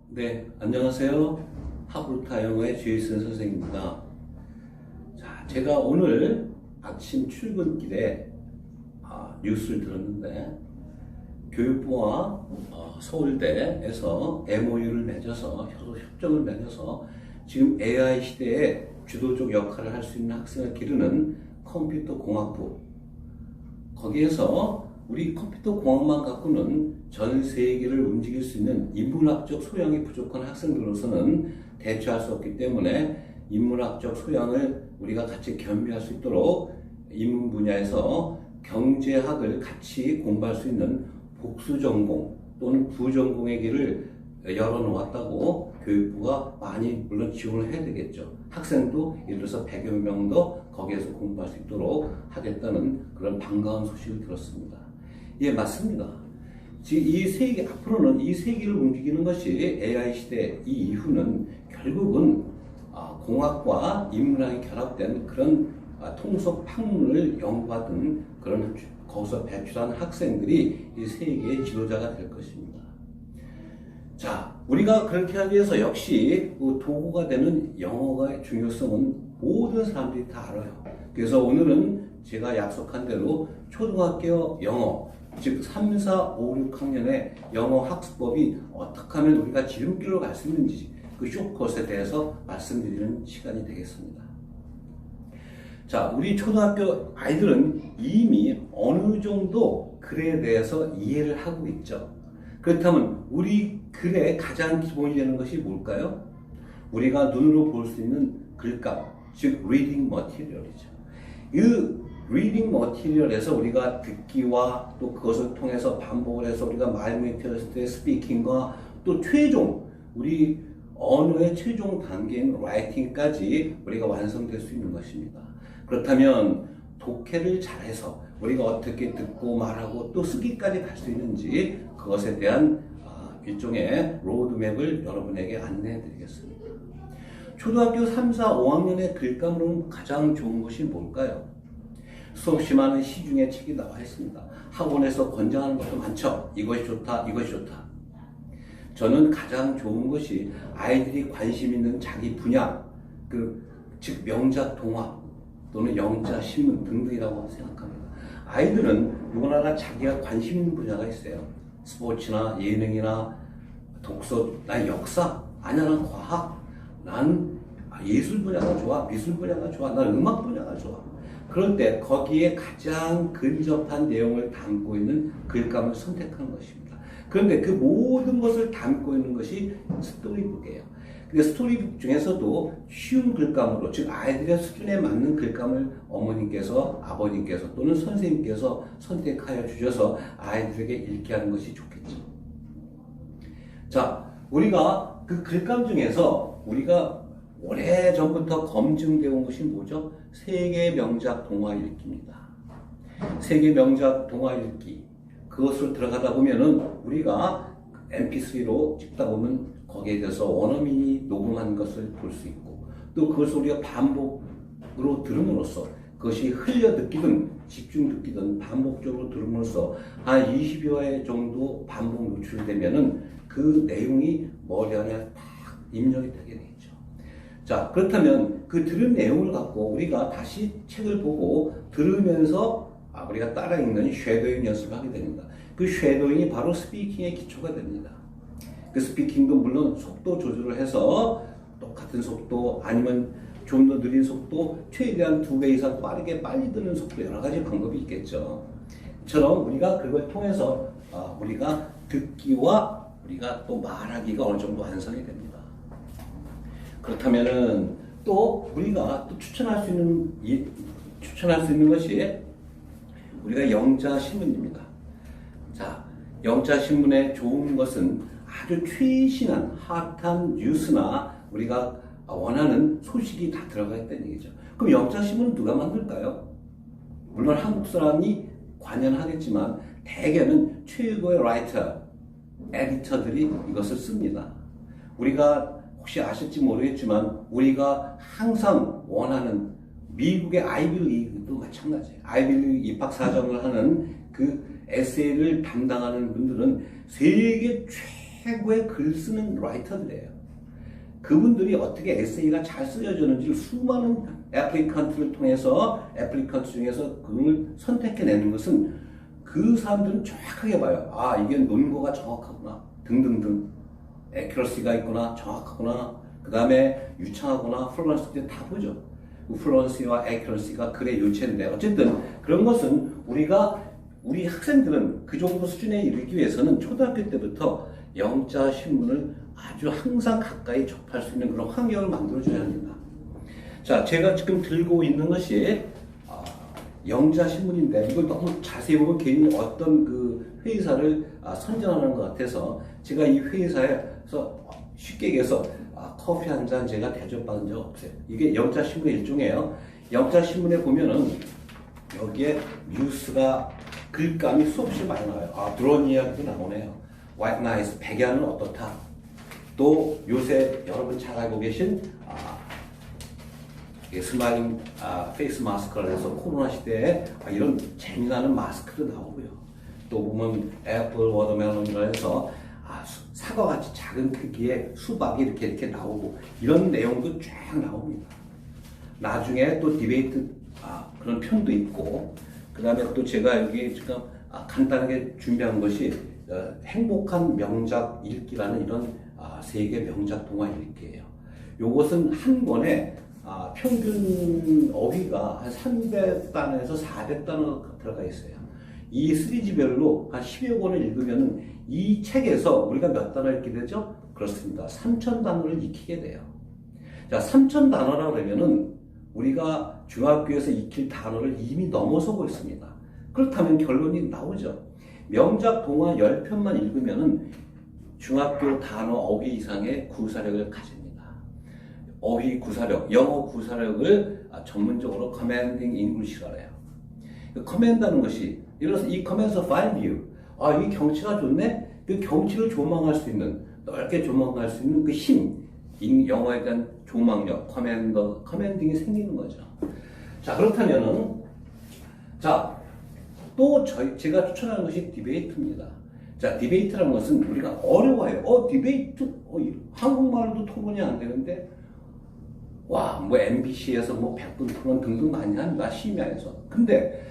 네, 안녕하세요. 하브루타 영어의 제이슨 선생입니다. 자, 제가 오늘 아침 출근길에 뉴스를 들었는데 교육부와 서울대에서 MOU를 맺어서 협정을 맺어서 지금 AI 시대에 주도적 역할을 할 수 있는 학생을 기르는 컴퓨터 공학부, 거기에서 우리 컴퓨터 공학만 갖고는 전 세계를 움직일 수 있는 인문학적 소양이 부족한 학생들로서는 대처할 수 없기 때문에 인문학적 소양을 우리가 같이 겸비할 수 있도록 인문 분야에서 경제학을 같이 공부할 수 있는 복수 전공 또는 부전공의 길을 열어놓았다고 교육부가 많이 물론 지원을 해야 되겠죠. 학생도 예를 들어서 100여 명도 거기에서 공부할 수 있도록 하겠다는 그런 반가운 소식을 들었습니다. 예, 맞습니다. 지금 이 세계, 앞으로는 이 세계를 움직이는 것이 AI 시대 이 이후는 결국은 공학과 인문학이 결합된 그런 통속 학문을 연구하던 그런 거기서 배출한 학생들이 이 세계의 지도자가 될 것입니다. 자, 우리가 그렇게 하기 위해서 역시 그 도구가 되는 영어의 중요성은 모든 사람들이 다 알아요. 그래서 오늘은 제가 약속한 대로 초등학교 영어, 즉 3, 4, 5, 6학년의 영어 학습법이 어떻게 하면 우리가 지름길로 갈 수 있는지 그 쇼컷에 대해서 말씀드리는 시간이 되겠습니다. 자, 우리 초등학교 아이들은 이미 어느 정도 글에 대해서 이해를 하고 있죠. 그렇다면 우리 글의 가장 기본이 되는 것이 뭘까요? 우리가 눈으로 볼 수 있는 글감, 즉 reading material이죠. 이 reading material에서 우리가 듣기와 또 그것을 통해서 반복을 해서 우리가 말문이 틀었을 때 스피킹과 또 최종 우리 언어의 최종 단계인 writing까지 우리가 완성될 수 있는 것입니다. 그렇다면 독해를 잘해서 우리가 어떻게 듣고 말하고 또 쓰기까지 갈 수 있는지 그것에 대한 일종의 로드맵을 여러분에게 안내해 드리겠습니다. 초등학교 3, 4, 5학년의 글감으로는 가장 좋은 것이 뭘까요? 수없이 많은 시중에 책이 나와 있습니다. 학원에서 권장하는 것도 많죠. 이것이 좋다, 이것이 좋다. 저는 가장 좋은 것이 아이들이 관심 있는 자기 분야, 즉 명작 동화 또는 영자 신문 등등이라고 생각합니다. 아이들은 누구나 자기가 관심 있는 분야가 있어요. 스포츠나 예능이나 독서, 난 역사, 아니야 난 과학, 난 예술 분야가 좋아, 미술 분야가 좋아, 난 음악 분야가 좋아. 그럴 때 거기에 가장 근접한 내용을 담고 있는 글감을 선택하는 것입니다. 그런데 그 모든 것을 담고 있는 것이 스토리북이에요. 근데 스토리북 중에서도 쉬운 글감으로, 즉 아이들의 수준에 맞는 글감을 어머님께서, 아버님께서 또는 선생님께서 선택하여 주셔서 아이들에게 읽게 하는 것이 좋겠죠. 자, 우리가 그 글감 중에서 우리가 오래전부터 검증되어 온 것이 뭐죠? 세계 명작 동화 읽기입니다. 세계 명작 동화 읽기. 그것을 들어가다 보면은 우리가 mp3로 찍다 보면 거기에 대해서 원어민이 녹음한 것을 볼 수 있고 또 그것을 우리가 반복으로 들음으로써 그것이 흘려 듣기든 집중 듣기든 반복적으로 들음으로써 한 20여 회 정도 반복 노출되면은 그 내용이 머리 안에 딱 입력이 되게 되겠죠. 자, 그렇다면 그 들은 내용을 갖고 우리가 다시 책을 보고 들으면서 우리가 따라 읽는 쉐도잉 연습을 하게 됩니다. 그 쉐도잉이 바로 스피킹의 기초가 됩니다. 그 스피킹도 물론 속도 조절을 해서 똑같은 속도 아니면 좀 더 느린 속도, 최대한 2배 이상 빠르게 빨리 듣는 속도 여러 가지 방법이 있겠죠. 처럼 우리가 그걸 통해서 우리가 듣기와 우리가 또 말하기가 어느 정도 완성이 됩니다. 그렇다면은 또 우리가 또 추천할 수 있는 것이 우리가 영자 신문입니다. 자, 영자 신문의 좋은 것은 아주 최신한 핫한 뉴스나 우리가 원하는 소식이 다 들어가 있다는 얘기죠. 그럼 영자 신문은 누가 만들까요? 물론 한국 사람이 관여하겠지만 대개는 최고의 라이터, 에디터들이 이것을 씁니다. 우리가 혹시 아실지 모르겠지만 우리가 항상 원하는 미국의 아이비리그도 마찬가지예요. 아이비리그 입학사정을 하는 그 에세이를 담당하는 분들은 세계 최고의 글 쓰는 라이터들이에요. 그분들이 어떻게 에세이가 잘 쓰여졌는지 수많은 애플리컨트를 통해서 애플리컨트 중에서 그걸 선택해내는 것은 그 사람들은 정확하게 봐요. 아, 이게 논거가 정확하구나 등등등, 애큐러시가 있구나, 정확하구나, 그 다음에 유창하구나, 플루언시 다 보죠. 플루언시와 애큐러시가 글의 요체인데, 어쨌든 그런 것은 우리 학생들은 그 정도 수준에 이르기 위해서는 초등학교 때부터 영자 신문을 아주 항상 가까이 접할 수 있는 그런 환경을 만들어줘야 합니다. 자, 제가 지금 들고 있는 것이 영자 신문인데, 이걸 너무 자세히 보면 괜히 어떤 그 회의사를 선전하는 것 같아서 제가 이 회의사에서 쉽게 얘기해서 커피 한 잔 제가 대접받은 적 없어요. 이게 영자 신문의 일종이에요. 영자 신문에 보면은 여기에 뉴스가 글감이 수없이 많이 나와요. 드론 이야기도 나오네요. White Nice, 백야는 어떻다. 또 요새 여러분 잘 알고 계신 스마일링 페이스 마스크를 해서 코로나 시대에 이런 재미나는 마스크도 나오고요. 또 보면 애플 워터멜론이라 해서 사과같이 작은 크기의 수박이 이렇게 나오고 이런 내용도 쫙 나옵니다. 나중에 또 디베이트 그런 편도 있고, 그 다음에 또 제가 여기 지금 간단하게 준비한 것이 행복한 명작 읽기라는 이런 세계 명작 동화 읽기예요. 요것은 한 권에 평균 어휘가 한 300단어에서 400단어 들어가 있어요. 이 시리즈별로 한 10여 권을 읽으면 이 책에서 우리가 몇 단어 읽게 되죠? 그렇습니다. 3,000단어를 익히게 돼요. 자, 3,000단어라 그러면은 우리가 중학교에서 익힐 단어를 이미 넘어서고 있습니다. 그렇다면 결론이 나오죠. 명작 동화 10편만 읽으면은 중학교 단어 어휘 이상의 구사력을 가집니다. 어휘 구사력, 영어 구사력을 전문적으로 커맨딩 잉글리시라고 해요. 커맨다는 것이, 예를 들어서 이 커맨서 find you. 이 경치가 좋네? 그 경치를 조망할 수 있는, 넓게 조망할 수 있는 그 힘, 영어에 대한 조망력, 커맨딩이 생기는 거죠. 자, 그렇다면은, 자, 또 제가 추천하는 것이 디베이트입니다. 자, 디베이트라는 것은 우리가 어려워요. 디베이트, 한국말도 토론이 안 되는데, 뭐 MBC에서 뭐 100분 토론 등등 많이 한다, 심야에서. 근데,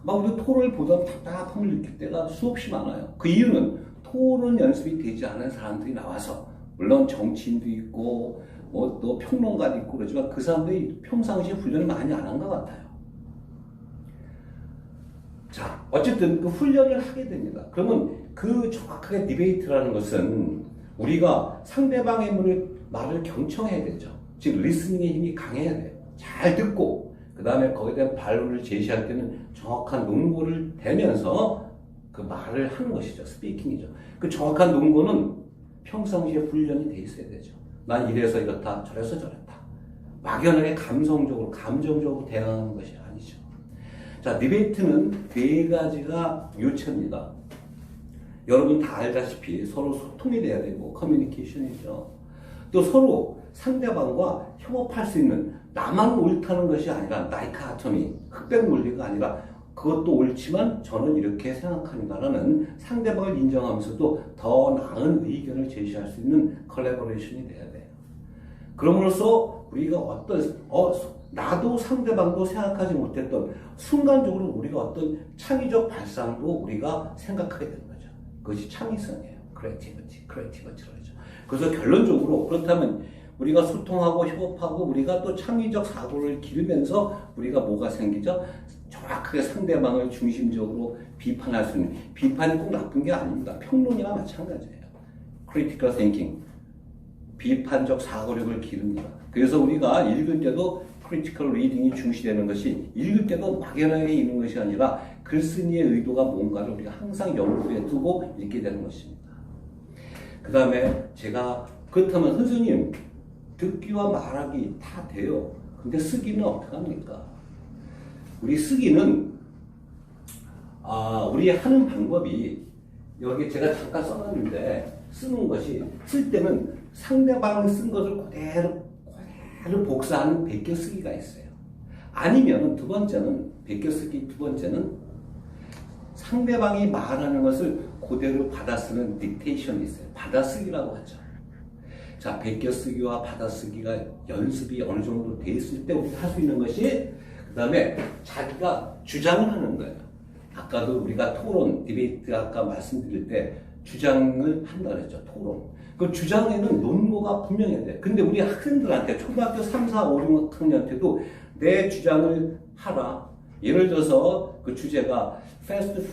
막 우리 토론을 보다 답답함을 느낄 때가 수없이 많아요. 그 이유는 토론 연습이 되지 않은 사람들이 나와서, 물론 정치인도 있고, 또 평론가도 있고 그러지만 그 사람들이 평상시에 훈련을 많이 안 한 것 같아요. 자, 어쨌든 그 훈련을 하게 됩니다. 그러면 그 정확하게 디베이트라는 것은 우리가 상대방의 말을 경청해야 되죠. 즉, 리스닝의 힘이 강해야 돼요. 잘 듣고, 그 다음에 거기에 대한 반론을 제시할 때는 정확한 논거를 대면서 그 말을 하는 것이죠. 스피킹이죠. 그 정확한 논거는 평상시에 훈련이 돼 있어야 되죠. 난 이래서 이렇다, 저래서 저랬다. 막연하게 감정적으로 대응하는 것이 아니죠. 자, 디베이트는 네 가지가 요체입니다. 여러분 다 알다시피 서로 소통이 돼야 되고 커뮤니케이션이죠. 또 서로 상대방과 협업할 수 있는, 나만 옳다는 것이 아니라 다이카토미, 흑백 논리가 아니라 그것도 옳지만 저는 이렇게 생각합니다라는 상대방을 인정하면서도 더 나은 의견을 제시할 수 있는 컬래버레이션이 돼야 돼요. 그럼으로써 우리가 나도 상대방도 생각하지 못했던 순간적으로 우리가 어떤 창의적 발상도 우리가 생각하게 되는 거죠. 그것이 창의성이에요. 크리에이티비티라고 하죠. 그래서 결론적으로 그렇다면 우리가 소통하고 협업하고 우리가 또 창의적 사고를 기르면서 우리가 뭐가 생기죠? 정확하게 상대방을 중심적으로 비판할 수 있는, 비판이 꼭 나쁜 게 아닙니다. 평론이나 마찬가지예요. critical thinking, 비판적 사고력을 기릅니다. 그래서 우리가 읽을 때도 critical reading이 중시되는 것이, 읽을 때도 막연하게 읽는 것이 아니라 글쓴이의 의도가 뭔가를 우리가 항상 염두에 두고 읽게 되는 것입니다. 그 다음에 제가, 그렇다면 선생님, 듣기와 말하기 다 돼요. 근데 쓰기는 어떻게 합니까? 우리 쓰기는, 우리 하는 방법이, 여기 제가 잠깐 써놨는데, 쓰는 것이, 쓸 때는 상대방이 쓴 것을 그대로 복사하는 베껴쓰기가 있어요. 아니면 두 번째는, 베껴쓰기 두 번째는 상대방이 말하는 것을 그대로 받아 쓰는 딕테이션이 있어요. 받아쓰기라고 하죠. 자, 베껴쓰기와 받아쓰기가 연습이 어느 정도 돼 있을 때 우리가 할 수 있는 것이, 그 다음에 자기가 주장을 하는 거예요. 아까도 우리가 토론, 디베이트 아까 말씀드릴 때 주장을 한다고 했죠. 토론. 그 주장에는 논거가 분명해야 돼. 근데 우리 학생들한테 초등학교 3, 4, 5, 6학년한테도 내 주장을 하라. 예를 들어서 그 주제가 패스트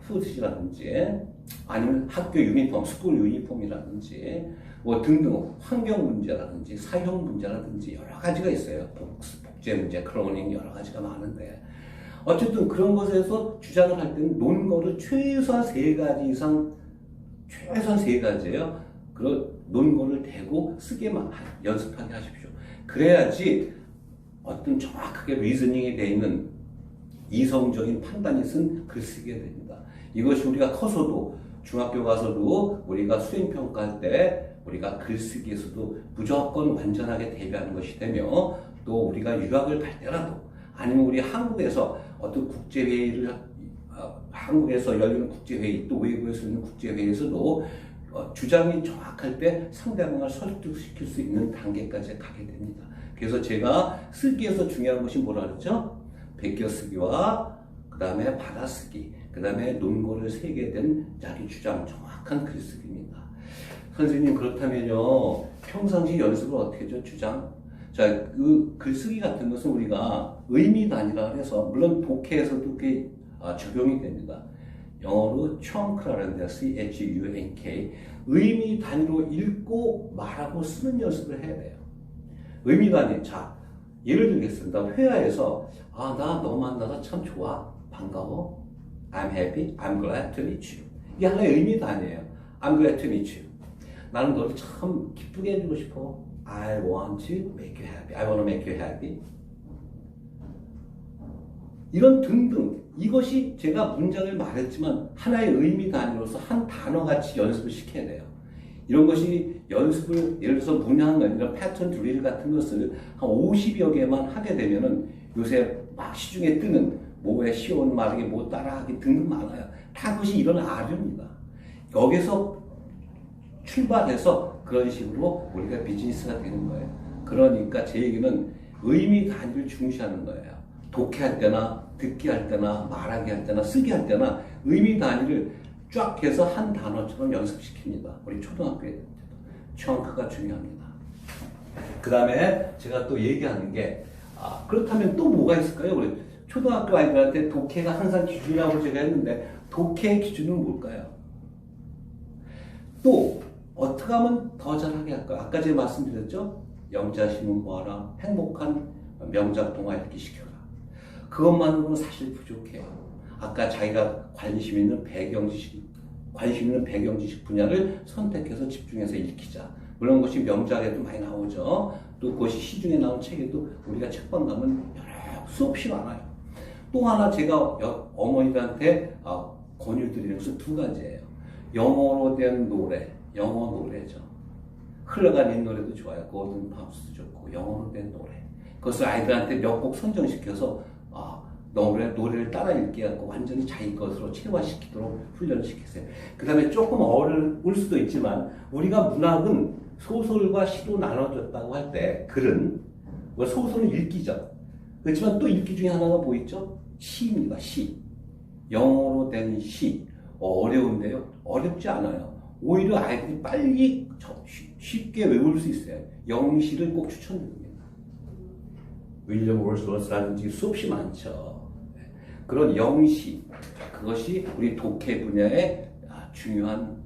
푸드라든지 아니면 학교 유니폼, 스쿨 유니폼이라든지 뭐 등등 환경 문제라든지 사형 문제라든지 여러 가지가 있어요. 복제 문제, 클로닝 여러 가지가 많은데 어쨌든 그런 것에서 주장을 할 때는 논거를 최소한 3가지 이상, 최소한 3가지예요. 그런 논거를 대고 쓰게만 연습하게 하십시오. 그래야지 어떤 정확하게 리즈닝이 되어 있는 이성적인 판단이 쓴 글쓰기가 됩니다. 이것이 우리가 커서도 중학교 가서도 우리가 수행평가할 때 우리가 글쓰기에서도 무조건 완전하게 대비하는 것이 되며, 또 우리가 유학을 갈 때라도 아니면 우리 한국에서 어떤 국제회의를 한국에서 열리는 국제회의, 또 외국에서 열리는 국제회의에서도 주장이 정확할 때 상대방을 설득시킬 수 있는 단계까지 가게 됩니다. 그래서 제가 쓰기에서 중요한 것이 뭐라 그랬죠? 베껴쓰기와 그 다음에 받아쓰기, 그 다음에 논거를 세게 된 자기 주장, 정확한 글쓰기입니다. 선생님, 그렇다면요, 평상시 연습을 어떻게 하죠? 주장? 자, 그 글쓰기 같은 것은 우리가 의미 단위라 해서, 물론 독해에서도 그게 적용이 됩니다. 영어로 chunk라는 데 chunk, 의미 단위로 읽고 말하고 쓰는 연습을 해야 돼요. 의미 단위. 자, 예를 들겠습니다. 회화에서 나 너 만나서 참 좋아, 반가워, I'm happy, I'm glad to meet you. 이게 하나의 의미 단위예요. I'm glad to meet you. 나는 너를 참 기쁘게 해주고 싶어. I want to make you happy. I want to make you happy. 이런 등등, 이것이 제가 문장을 말했지만 하나의 의미 단위로서 한 단어같이 연습을 시켜야 돼요. 이런 것이 연습을, 예를 들어서 문항, 이런 패턴 드릴 같은 것을 한 50여 개만 하게 되면은 요새 막 시중에 뜨는 뭐에 쉬운 말하기, 뭐 따라하기 등등 많아요. 다 그것이 이런 아류입니다. 여기서 출발해서 그런 식으로 우리가 비즈니스가 되는 거예요. 그러니까 제 얘기는 의미 단위를 중시하는 거예요. 독해할 때나 듣기 할 때나 말하기 할 때나 쓰기 할 때나 의미 단위를 쫙 해서 한 단어처럼 연습시킵니다. 우리 초등학교에 때도. chun크가 중요합니다. 그 다음에 제가 또 얘기하는 게, 그렇다면 또 뭐가 있을까요? 우리 초등학교 아이들한테 독해가 항상 기준이라고 제가 했는데, 독해의 기준은 뭘까요? 또 어떻게 하면 더 잘하게 할까요? 아까 제가 말씀드렸죠? 영자심은 뭐하라? 행복한 명작 동화 읽기 시켜라. 그것만으로는 사실 부족해요. 아까 자기가 관심 있는 배경지식 분야를 선택해서 집중해서 읽히자. 물론 그것이 명작에도 많이 나오죠. 또 그것이 시중에 나온 책에도 우리가 책방 가면 수없이 많아요. 또 하나 제가 어머니들한테 권유드리는 것은 2가지예요. 영어로 된 노래, 영어 노래죠. 흘러가는 노래도 좋아요. 골든 팝스도 좋고 영어로 된 노래. 그것을 아이들한테 몇 곡 선정시켜서 노래를 따라 읽게 하고 완전히 자기 것으로 체화시키도록 훈련을 시키세요. 그 다음에 조금 어려울 수도 있지만 우리가 문학은 소설과 시로 나눠졌다고 할 때 글은 소설은 읽기죠. 그렇지만 또 읽기 중에 하나가 뭐 있죠? 시입니다. 시. 영어로 된 시. 어려운데요. 어렵지 않아요. 오히려 아이들이 빨리 쉽게 외울 수 있어요. 영시를 꼭 추천드립니다. 윌리엄 월스워스라든지 수없이 많죠. 그런 영시, 그것이 우리 독해 분야의 중요한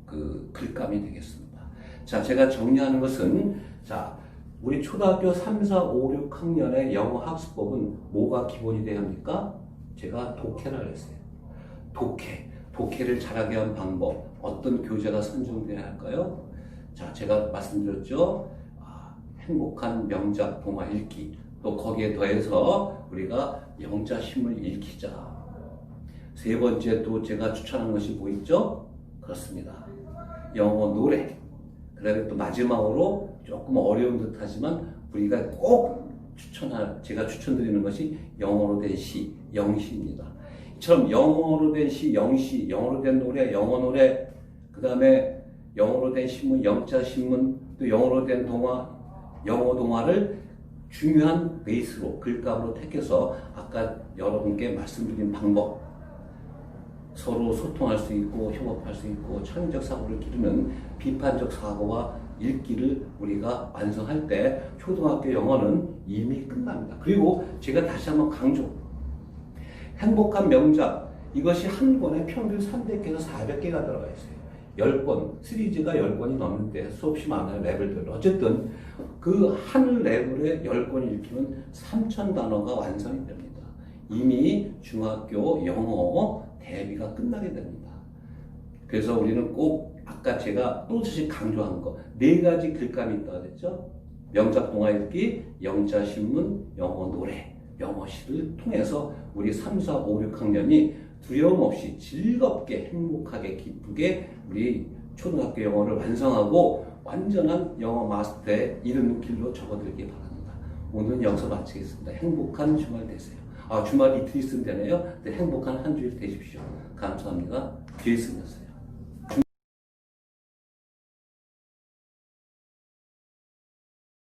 그 글감이 되겠습니다. 자, 제가 정리하는 것은, 자, 우리 초등학교 3, 4, 5, 6학년의 영어 학습법은 뭐가 기본이 돼야 합니까? 제가 독해를 했어요. 독해를 잘하게 한 방법, 어떤 교재가 선정돼야 할까요? 자, 제가 말씀드렸죠. 행복한 명작 동화 읽기. 또 거기에 더해서 우리가 영자심을 읽히자. 3번째 또 제가 추천한 것이 뭐 있죠? 그렇습니다. 영어 노래. 그 다음에 또 마지막으로 조금 어려운 듯 하지만 우리가 꼭 제가 추천드리는 것이 영어로 된 시, 영시입니다. 이처럼 영어로 된 시, 영시, 영어로 된 노래, 영어 노래, 그 다음에 영어로 된 신문, 영자 신문, 또 영어로 된 동화, 영어 동화를 중요한 베이스로 글감으로 택해서 아까 여러분께 말씀드린 방법, 서로 소통할 수 있고 협업할 수 있고 창의적 사고를 기르는 비판적 사고와 읽기를 우리가 완성할 때 초등학교 영어는 이미 끝납니다. 그리고 제가 다시 한번 강조, 행복한 명작, 이것이 한 권에 평균 300개에서 400개가 들어가 있어요. 10권, 시리즈가 10권이 넘는데 수없이 많아요, 레벨들. 어쨌든 그 한 레벨에 10권이 읽히면 3,000단어가 완성이 됩니다. 이미 중학교 영어 대비가 끝나게 됩니다. 그래서 우리는 꼭 아까 제가 또 다시 강조한 거, 4가지 글감이 있다고 했죠. 명작 동화 읽기, 영자 신문, 영어 노래, 영어 시를 통해서 우리 3, 4, 5, 6학년이 두려움 없이 즐겁게 행복하게 기쁘게 우리 초등학교 영어를 완성하고 완전한 영어 마스터에 이르는 길로 접어들기 바랍니다. 오늘은 여기서 마치겠습니다. 행복한 주말 되세요. 주말 이틀 있으면 되네요. 네, 행복한 한 주일 되십시오. 감사합니다. 뒤에 있으면서요.